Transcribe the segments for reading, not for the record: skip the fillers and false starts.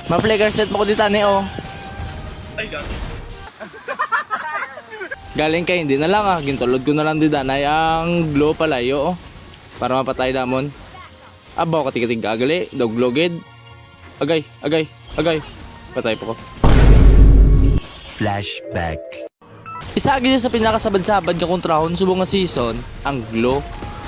Ma-flicker set mo ko dito ni oh. Ay, gago. Galing kay hindi na lang gintulod ko na lang di danay ang glow palayo oh. Para mapatay damon. Abaw ka tigatig agali, dogloged. Agay. Patay po ko. Flashback. Isa gid sa pinakasabad-sabad nga kontrahon subong nga season, ang glow.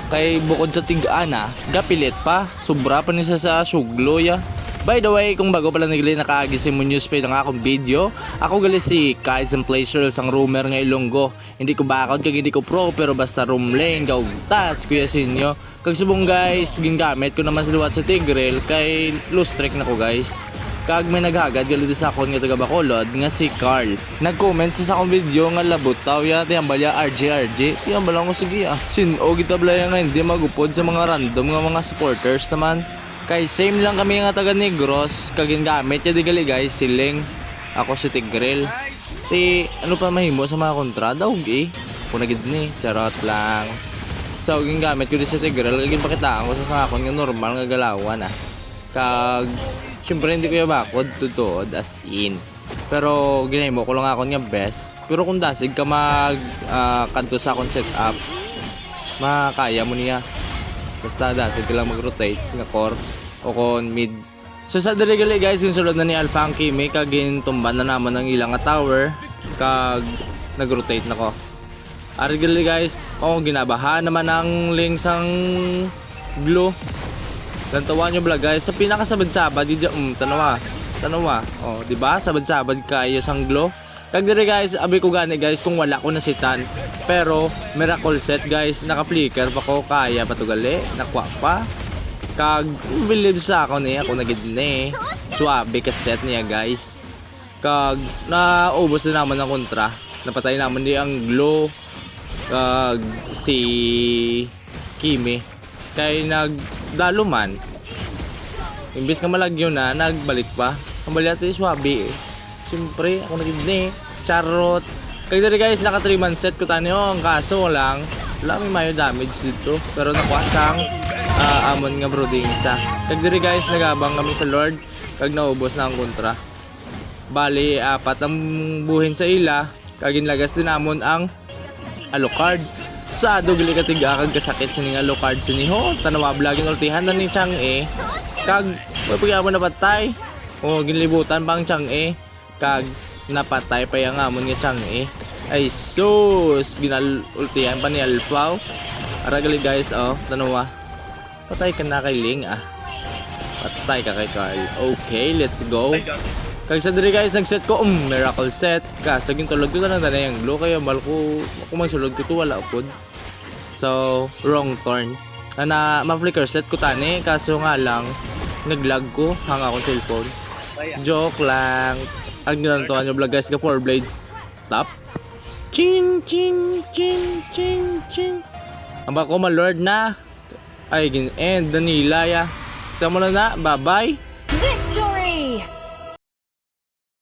Kay bukod sa tig-ana, gapilit pa, sobra pa ni sa suglo ya. By the way, kung bago pala nagli nakaagisi mo news pa ng akong video, ako gali si Kaizen Placer sang rumor nga Ilonggo. Hindi ko bakod kag hindi ko pro pero basta room lane gaw tas kuya sinyo. Kag subong guys, gingamit ko naman siliwat sa Tigrel kay loose track na ko guys. Kag may naghagad gali sa akon nga taga Bacolod nga si Carl. Nag-comment sa akong video nga labot taw ya tiyang balya RJ. Tiyang balang ko sige Sinog itablaya nga hindi magupod sa mga random nga mga supporters naman. Kay same lang kami nga taga Negros, kagin gamit ya di gali guys siling. Ako si Tigrel. Ano pa mahimo sa mga kontra daw Kung nagid ni, charot lang. So gamit ko di sa Tigrel, kagin pakitaan ko sa akon nga normal nga galawan Kag syempre hindi ko bakod tutuod as in. Pero ginahimo ko lang akon nga best. Pero kung dasig ka mag kanto sa akon setup, makaya mo niya. Basta dasig ka lang mag-rotate nga core o kon mid. So sa diri gali guys, yung sulod na ni Alpha ang Kimi kag tumban na naman ang ilang nga tower kag nag-rotate na ko. Ari gali guys, ginabahan naman ang links ang glue. Gantawan nyo vlog guys, sa pinakasabad-sabad di tanawa. Oh, di ba? Sabad-sabad kaya sang glow. Kag dire guys, abi ko gani guys kung wala ko na si Tan. Pero miracle set guys, naka-flicker pa ko kaya patugali, nakwa pa. Kag believe sa ako ni ako nagid ni. Suabe ka set niya guys. Kag naubos na naman ang kontra. Napatay naman di ang glow. Kag si Kimi kay nagdalo man. Imbis nga malagyo na, nagbalik pa. Ang balyat ay swabe Siyempre, ako naging charot. Kaya dito guys, naka 3-man set ko tani ang kaso lang, wala may mayo damage dito. Pero nakuasang amon nga brooding isa. Kaya dito guys, nagabang kami sa Lord. Kag naubos na ang kontra. Bali, 4 ang buhin sa ila. Kagin lagas din amon ang Alucard. Sa dugli katiga kag kasakit sa nga Alucard siniho. Tanawa vlogging ultihan na ni Chang Kag pagyaman na patay. Ginlibutan pang Chang kag napatay pa yang amon nga Chang Ay sus, ginalultihan pa ni Alpha. Aragali guys tanawa. Patay ka na kay Ling Patay ka kay Carl. Okay, let's go. Kag sa diri guys, nagset ko miracle set. Kasi gintulog ko na lang yung glow kaya mal ko kung may sulod ko to wala pod. So, wrong turn. Ma-flicker set ko tani kaso nga lang naglag ko hang akong cellphone. Joke lang. Ang ginantuan nyo vlog guys ka 4 blades. Stop. Ching. Ang bako ma lord na. Ay gin end Danila ya. Tama na bye bye.